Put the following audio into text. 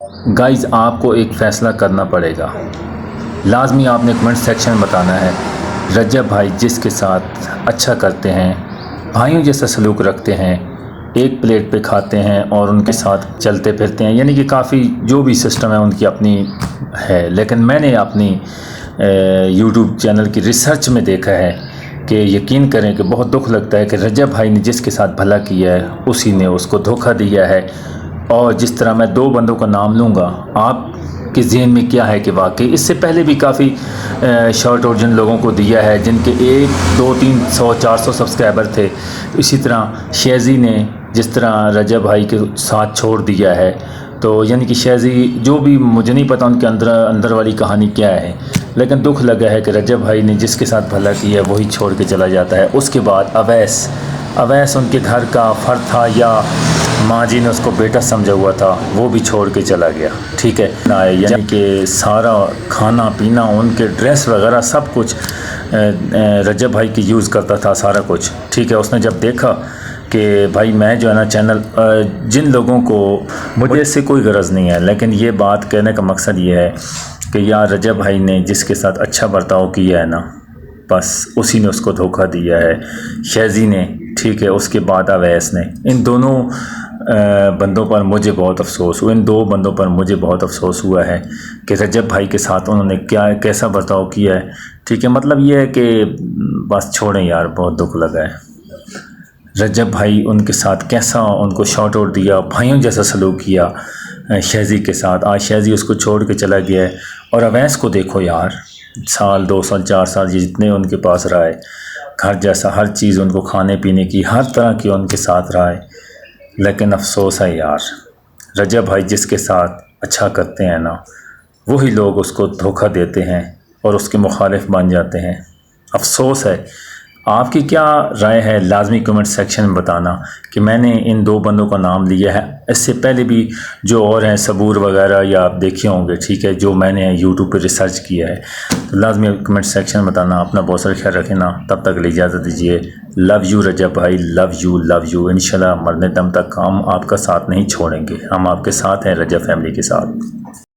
Guys आपको एक फ़ैसला करना पड़ेगा। लाजमी आपने कमेंट सेक्शन में बताना है रजब भाई जिसके साथ अच्छा करते हैं, भाइयों जैसा सलूक रखते हैं, एक प्लेट पे खाते हैं और उनके साथ चलते फिरते हैं, यानी कि काफ़ी जो भी सिस्टम है उनकी अपनी है। लेकिन मैंने अपनी यूट्यूब चैनल की रिसर्च में देखा है कि यकीन करें कि बहुत दुख लगता है कि रजब भाई ने जिसके साथ भला किया है उसी ने उसको धोखा दिया है। और जिस तरह मैं दो बंदों का नाम लूँगा, आपके ज़हन में क्या है कि वाकई इससे पहले भी काफ़ी शॉर्ट ओरिजिन लोगों को दिया है जिनके 1, 2, 300, 400 सब्सक्राइबर थे। इसी तरह शेज़ी ने जिस तरह रजब भाई के साथ छोड़ दिया है, तो यानी कि शेज़ी जो भी, मुझे नहीं पता उनके अंदर वाली कहानी क्या है, लेकिन दुख लगा है कि रजब भाई ने जिसके साथ भला किया है वही छोड़ के चला जाता है। उसके बाद अवैस उनके घर का फर्द था या माँ जी ने उसको बेटा समझा हुआ था, वो भी छोड़ के चला गया। ठीक है ना, यानी कि सारा खाना पीना उनके ड्रेस वगैरह सब कुछ रजब भाई की यूज़ करता था, सारा कुछ। ठीक है, उसने जब देखा कि भाई मैं जो है ना चैनल, जिन लोगों को, मुझे इससे कोई गरज नहीं है, लेकिन ये बात कहने का मकसद ये है कि यार रजब भाई ने जिसके साथ अच्छा बर्ताव किया है ना, बस उसी ने उसको धोखा दिया है, शेज़ी ने। ठीक है, उसके बाद अवैस ने। इन दोनों बंदों पर मुझे बहुत अफसोस हुआ, इन दो बंदों पर मुझे बहुत अफसोस हुआ है कि रजब भाई के साथ उन्होंने कैसा बर्ताव किया है। ठीक है, मतलब ये है कि बस छोड़ें यार, बहुत दुख लगा है। रजब भाई उनके साथ कैसा उनको शॉर्ट आउट दिया, भाइयों जैसा सलूक किया शेज़ी के साथ। आज शेज़ी उसको छोड़ के चला गया है। और अवैस को देखो यार, साल 2 साल 4 साल ये जितने उनके पास रहा है, घर जैसा हर चीज़ उनको खाने पीने की हर तरह की उनके साथ रहा है। लेकिन अफसोस है यार, रजब भाई जिसके साथ अच्छा करते हैं ना, वही लोग उसको धोखा देते हैं और उसके मुखालिफ बन जाते हैं। अफसोस है। आपकी क्या राय है लाजमी कमेंट सेक्शन में बताना कि मैंने इन दो बंदों का नाम लिया है, इससे पहले भी जो और हैं सबूर वगैरह या आप देखे होंगे। ठीक है, जो मैंने यूट्यूब पे रिसर्च किया है, तो लाजमी कमेंट सेक्शन में बताना। अपना बहुत सारा ख्याल रखें ना, तब तक के लिए इजाज़त दीजिए। लव यू रजब भाई, लव यू। इंशाल्लाह मरने दम तक हम आपका साथ नहीं छोड़ेंगे, हम आपके साथ हैं रजब फैमिली के साथ।